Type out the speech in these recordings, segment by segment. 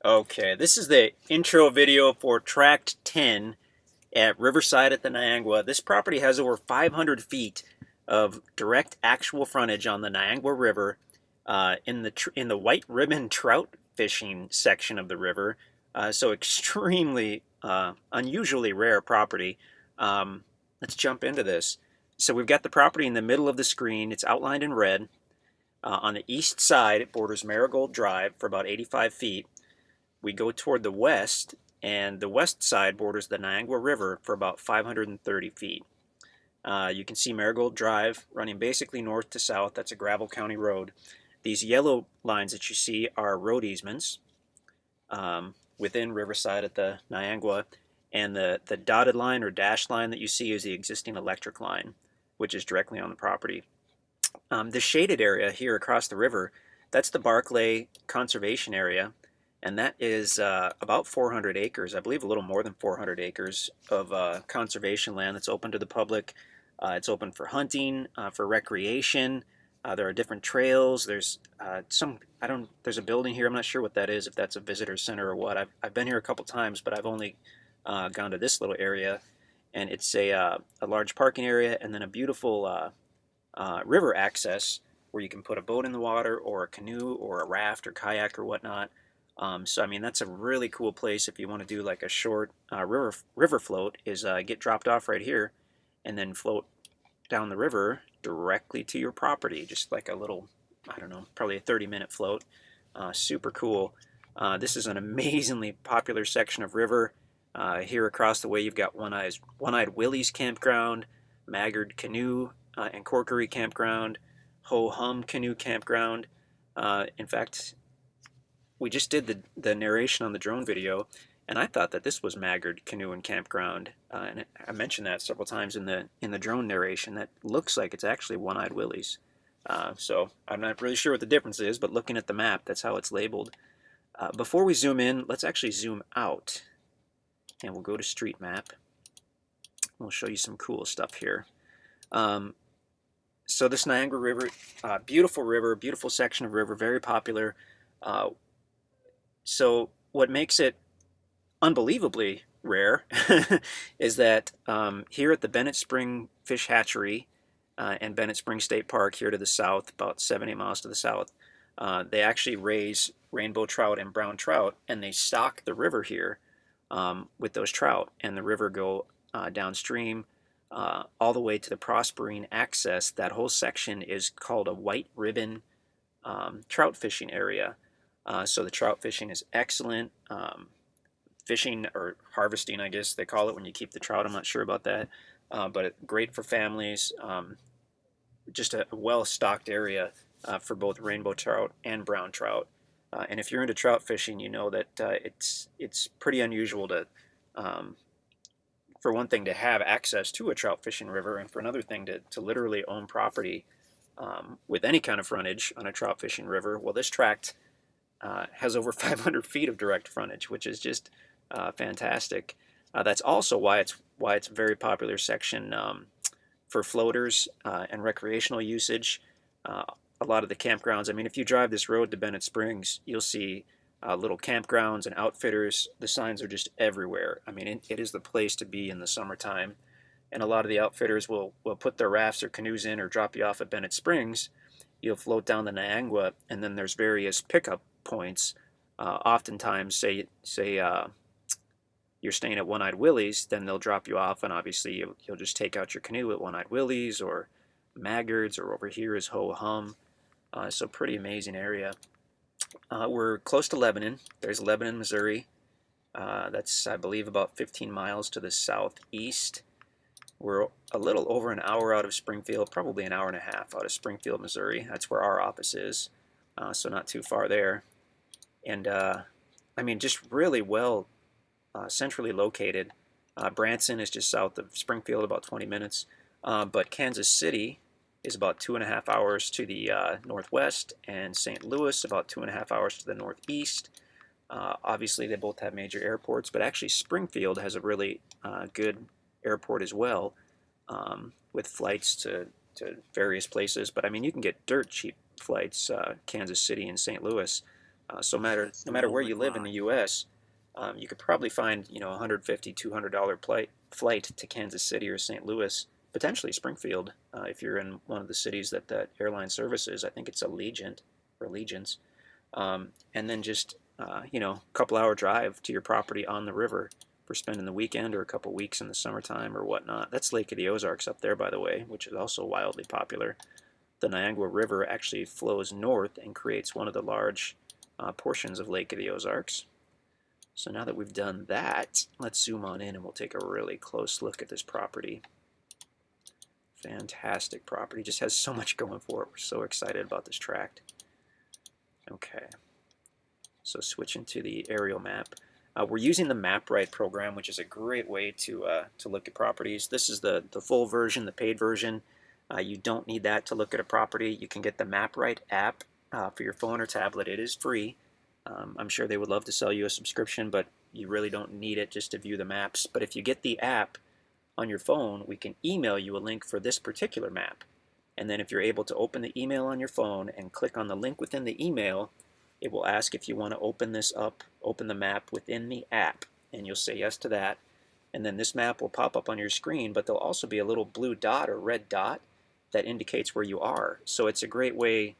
Okay, this is the intro video for Tract 10 at Riverside at the Niangua. This property has over 500 feet of direct actual frontage on the Niangua River in the White Ribbon trout fishing section of the river. So extremely unusually rare property. Let's jump into this. So we've got the property in the middle of the screen. It's outlined in red. On the east side, it borders Marigold Drive for about 85 feet. We go toward the west, and the west side borders the Niangua River for about 530 feet. You can see Marigold Drive running basically north to south. That's a gravel county road. These yellow lines that you see are road easements within Riverside at the Niangua, and the dotted line or dashed line that you see is the existing electric line, which is directly on the property. The shaded area here across the river, that's the Barclay Conservation Area, and that is about 400 acres, I believe a little more than 400 acres of conservation land that's open to the public. It's open for hunting, for recreation. There are different trails. There's there's a building here. I'm not sure what that is, if that's a visitor center or what. I've been here a couple times, but I've only gone to this little area, and it's a large parking area and then a beautiful river access where you can put a boat in the water or a canoe or a raft or kayak or whatnot. So I mean that's a really cool place if you want to do like a short river float. Is get dropped off right here, and then float down the river directly to your property. Just like a little, I don't know, probably a 30-minute float. Super cool. This is an amazingly popular section of river. Here across the way you've got One-Eyed Willie's Campground, Maggard Canoe and Corkery Campground, Ho Hum Canoe Campground. In fact, we just did the narration on the drone video, and I thought that this was Maggard Canoe and Campground, and I mentioned that several times in the drone narration. That looks like it's actually One-Eyed Willie's. So I'm not really sure what the difference is, but looking at the map, that's how it's labeled. Before we zoom in, let's actually zoom out, and we'll go to Street Map. We'll show you some cool stuff here. So this Niagara River, beautiful section of river, very popular. So what makes it unbelievably rare is that here at the Bennett Spring Fish Hatchery and Bennett Springs State Park here to the south, about 70 miles to the south, they actually raise rainbow trout and brown trout, and they stock the river here with those trout, and the river go downstream all the way to the Prospering Access. That whole section is called a White Ribbon trout fishing area. So the trout fishing is excellent. Fishing or harvesting, I guess they call it when you keep the trout. I'm not sure about that, but great for families. Just a well-stocked area for both rainbow trout and brown trout. And if you're into trout fishing, you know that it's pretty unusual to, for one thing, to have access to a trout fishing river, and for another thing, to literally own property with any kind of frontage on a trout fishing river. Well, this tract has over 500 feet of direct frontage, which is just fantastic. That's also why it's a very popular section for floaters and recreational usage. A lot of the campgrounds, I mean, if you drive this road to Bennett Springs, you'll see little campgrounds and outfitters. The signs are just everywhere. I mean, it is the place to be in the summertime. And a lot of the outfitters will put their rafts or canoes in or drop you off at Bennett Springs. You'll float down the Niangua, and then there's various pickup points. Oftentimes, say you're staying at One-Eyed Willie's, then they'll drop you off, and obviously you'll just take out your canoe at One-Eyed Willie's or Maggard's, or over here is Ho Hum. So pretty amazing area. We're close to Lebanon. There's Lebanon, Missouri. That's, I believe, about 15 miles to the southeast. We're a little over an hour out of Springfield, probably an hour and a half out of Springfield, Missouri. That's where our office is, so not too far there. And I mean, just really well centrally located. Branson is just south of Springfield, about 20 minutes. But Kansas City is about 2.5 hours to the northwest, and St. Louis about 2.5 hours to the northeast. Obviously, they both have major airports, but actually Springfield has a really good airport as well, with flights to various places. But I mean, you can get dirt cheap flights, Kansas City and St. Louis. So no matter where you live in the U.S., you could probably find, you know, $150, $200 flight to Kansas City or St. Louis, potentially Springfield, if you're in one of the cities that that airline services. I think it's Allegiant or Allegiance, and then just you know, a couple hour drive to your property on the river for spending the weekend or a couple weeks in the summertime or whatnot. That's Lake of the Ozarks up there, by the way, which is also wildly popular. The Niagara River actually flows north and creates one of the large portions of Lake of the Ozarks. So now that we've done that, let's zoom on in and we'll take a really close look at this property. Fantastic property. Just has so much going for it. We're so excited about this tract. Okay. So switching to the aerial map. We're using the MapRight program, which is a great way to look at properties. This is the full version, the paid version. You don't need that to look at a property. You can get the MapRight app for your phone or tablet. It is free. I'm sure they would love to sell you a subscription, but you really don't need it just to view the maps. But if you get the app on your phone, we can email you a link for this particular map. And then if you're able to open the email on your phone and click on the link within the email, it will ask if you want to open this up, open the map within the app, and you'll say yes to that. And then this map will pop up on your screen, but there'll also be a little blue dot or red dot that indicates where you are. So it's a great way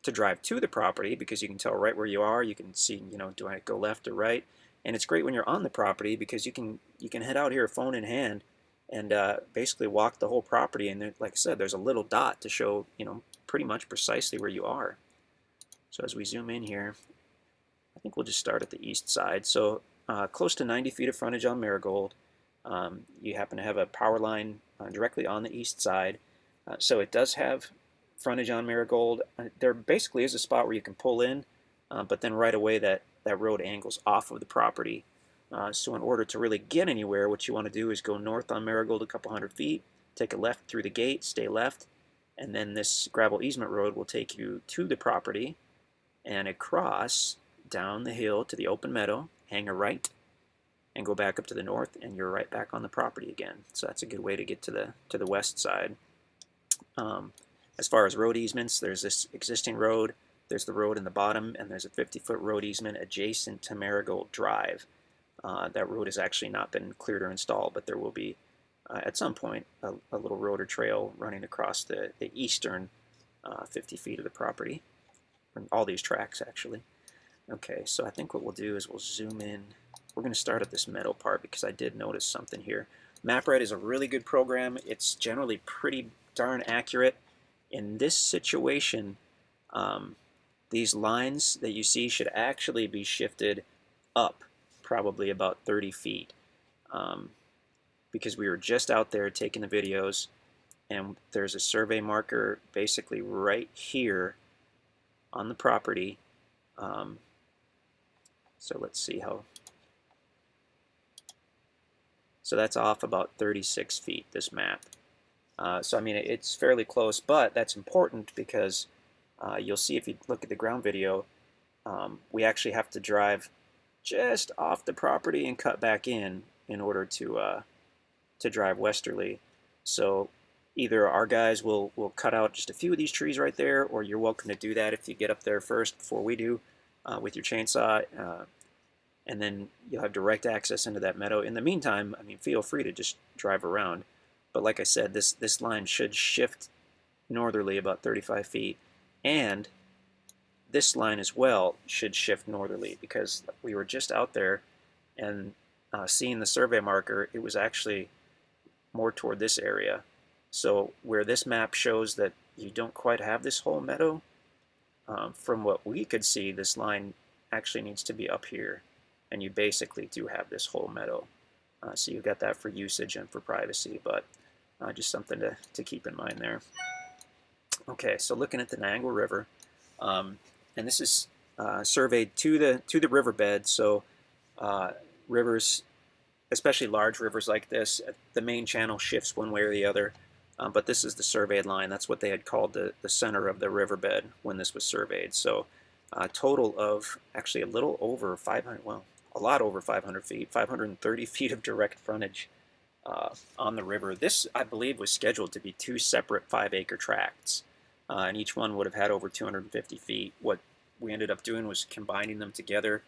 to drive to the property because you can tell right where you are. You can see, you know, do I go left or right? And it's great when you're on the property because you can head out here phone in hand and basically walk the whole property. And there, like I said, there's a little dot to show, you know, pretty much precisely where you are. So as we zoom in here, I think we'll just start at the east side. So close to 90 feet of frontage on Marigold. You happen to have a power line directly on the east side. So it does have frontage on Marigold. There basically is a spot where you can pull in, but then right away that road angles off of the property. So in order to really get anywhere, what you want to do is go north on Marigold a couple hundred feet, take a left through the gate, stay left, and then this gravel easement road will take you to the property and across down the hill to the open meadow, hang a right, and go back up to the north, and you're right back on the property again. So that's a good way to get to the west side. As far as road easements, there's this existing road, there's the road in the bottom, and there's a 50-foot road easement adjacent to Marigold Drive. That road has actually not been cleared or installed, but there will be, at some point, a little road or trail running across the eastern 50 feet of the property. All these tracks, actually. Okay, so I think what we'll do is we'll zoom in. We're going to start at this meadow part because I did notice something here. MapRight is a really good program. It's generally pretty darn accurate. In this situation, these lines that you see should actually be shifted up probably about 30 feet because we were just out there taking the videos, and there's a survey marker basically right here on the property. So let's see how. So that's off about 36 feet, this map. So I mean, it's fairly close, but that's important because you'll see if you look at the ground video, we actually have to drive just off the property and cut back in order to drive westerly. So either our guys will cut out just a few of these trees right there, or you're welcome to do that if you get up there first before we do with your chainsaw, and then you'll have direct access into that meadow. In the meantime, I mean, feel free to just drive around. But like I said, this line should shift northerly about 35 feet, and this line as well should shift northerly because we were just out there and seeing the survey marker, it was actually more toward this area. So where this map shows that you don't quite have this whole meadow, from what we could see, this line actually needs to be up here, and you basically do have this whole meadow. So you've got that for usage and for privacy, but just something to keep in mind there. Okay, so looking at the Niagara River, and this is surveyed to the riverbed. So rivers, especially large rivers like this, the main channel shifts one way or the other. But this is the surveyed line. That's what they had called the center of the riverbed when this was surveyed. So a total of actually a little over 500, well, a lot over 500 feet, 530 feet of direct frontage on the river. This, I believe, was scheduled to be 2 separate 5-acre tracts, and each one would have had over 250 feet. What we ended up doing was combining them together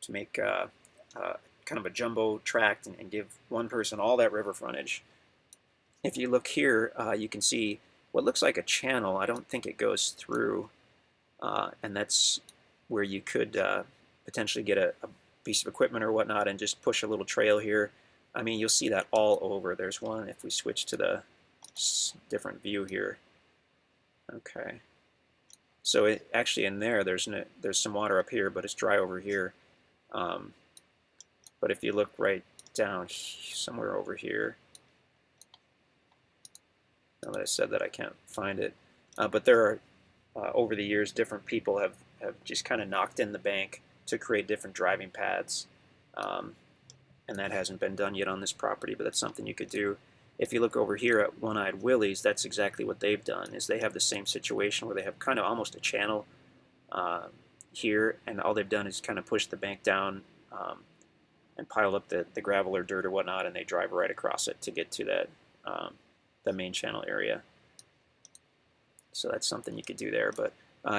to make kind of a jumbo tract and give one person all that river frontage. If you look here, you can see what looks like a channel. I don't think it goes through, and that's where you could potentially get a piece of equipment or whatnot and just push a little trail here. I mean, you'll see that all over. There's one if we switch to the different view here. Okay. So actually in there, there's some water up here, but it's dry over here. But if you look right down somewhere over here, now that I said that, I can't find it. But there are, over the years, different people have just kind of knocked in the bank to create different driving paths. And that hasn't been done yet on this property, but that's something you could do. If you look over here at One-Eyed Willie's, that's exactly what they've done, is they have the same situation where they have kind of almost a channel here, and all they've done is kind of push the bank down and pile up the gravel or dirt or whatnot, and they drive right across it to get to that the main channel area. So that's something you could do there. But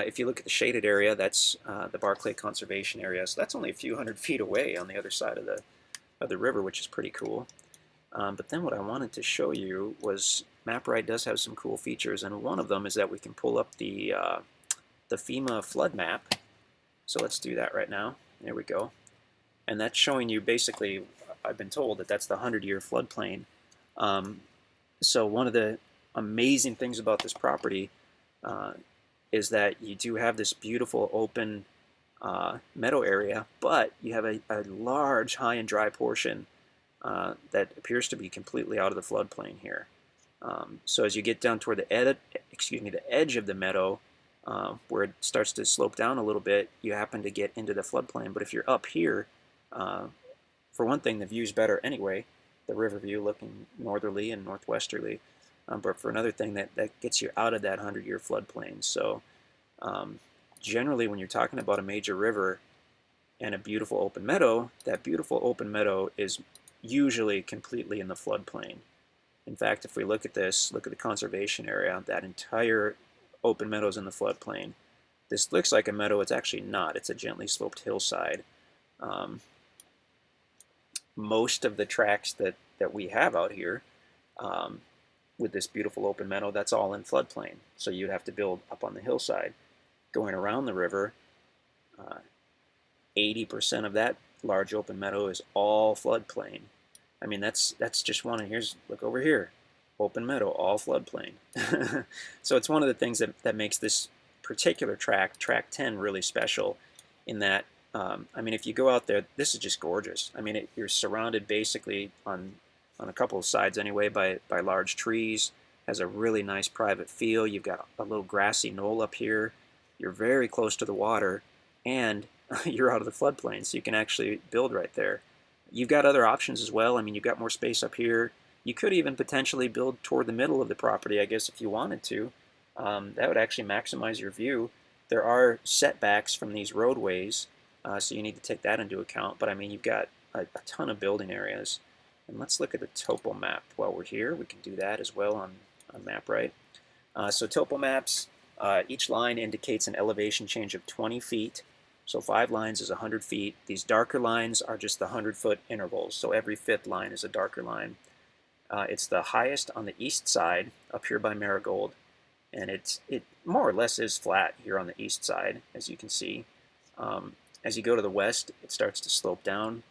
if you look at the shaded area, that's the Barclay Conservation Area. So that's only a few hundred feet away on the other side of the river, which is pretty cool. But then what I wanted to show you was MapRide does have some cool features, and one of them is that we can pull up the FEMA flood map. So let's do that right now. There we go. And that's showing you basically, I've been told that that's the 100-year floodplain. So one of the amazing things about this property is that you do have this beautiful open meadow area, but you have a large high and dry portion that appears to be completely out of the floodplain here. So as you get down toward the edge of the meadow, where it starts to slope down a little bit, you happen to get into the floodplain. But if you're up here, for one thing, the view's better anyway, the river view looking northerly and northwesterly. But for another thing, that gets you out of that 100-year floodplain. So generally, when you're talking about a major river and a beautiful open meadow, that beautiful open meadow is usually completely in the floodplain. In fact, if we look at this, look at the conservation area, that entire open meadow is in the floodplain. This looks like a meadow. It's actually not. It's a gently sloped hillside. Most of the tracts that we have out here with this beautiful open meadow, that's all in floodplain. So you'd have to build up on the hillside. Going around the river, 80% of that large open meadow is all floodplain. I mean, that's just one. And look over here, open meadow, all floodplain. So it's one of the things that makes this particular tract 10, really special, in that, I mean, if you go out there, this is just gorgeous. I mean, you're surrounded basically on a couple of sides anyway by large trees. Has a really nice private feel. You've got a little grassy knoll up here. You're very close to the water, and you're out of the floodplain, so you can actually build right there. You've got other options as well. I mean, you've got more space up here. You could even potentially build toward the middle of the property, I guess, if you wanted to. That would actually maximize your view. There are setbacks from these roadways, so you need to take that into account. But I mean, you've got a ton of building areas. And let's look at the topo map while we're here. We can do that as well on MapRide. So topo maps, each line indicates an elevation change of 20 feet. So 5 lines is 100 feet. These darker lines are just the 100-foot intervals. So every 5th line is a darker line. It's the highest on the east side, up here by Marigold. And it more or less is flat here on the east side, as you can see. As you go to the west, it starts to slope down,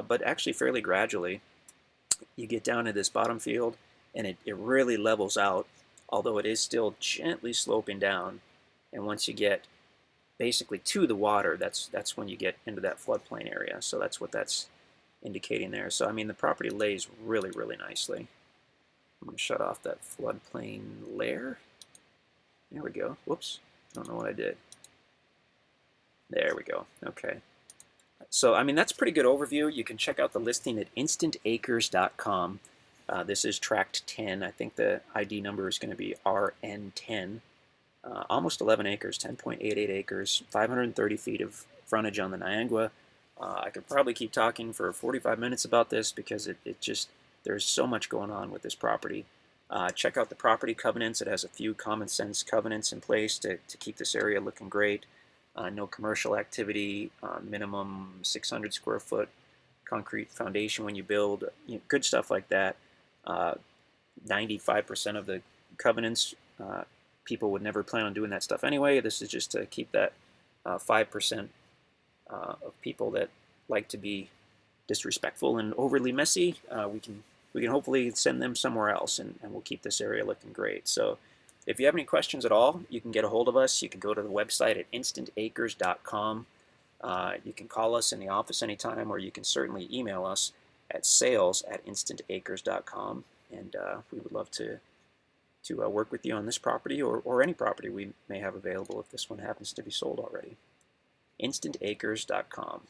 but actually fairly gradually. You get down to this bottom field, and it really levels out, although it is still gently sloping down. And once you get basically to the water, that's when you get into that floodplain area. So that's what that's indicating there. So I mean, the property lays really, really nicely. I'm going to shut off that floodplain layer. There we go. Whoops. I don't know what I did. There we go. Okay. So, I mean, that's a pretty good overview. You can check out the listing at InstantAcres.com. This is tract 10. I think the ID number is going to be RN10. Almost 11 acres, 10.88 acres, 530 feet of frontage on the Niangua. I could probably keep talking for 45 minutes about this because there's so much going on with this property. Check out the property covenants. It has a few common sense covenants in place to keep this area looking great. no commercial activity, minimum 600 square foot concrete foundation when you build, good stuff like that. 95% of the covenants, people would never plan on doing that stuff anyway. This is just to keep that 5% of people that like to be disrespectful and overly messy. We can hopefully send them somewhere else, and we'll keep this area looking great. So if you have any questions at all, you can get a hold of us. You can go to the website at InstantAcres.com. You can call us in the office anytime, or you can certainly email us at sales@InstantAcres.com, and we would love to work with you on this property or any property we may have available if this one happens to be sold already. InstantAcres.com.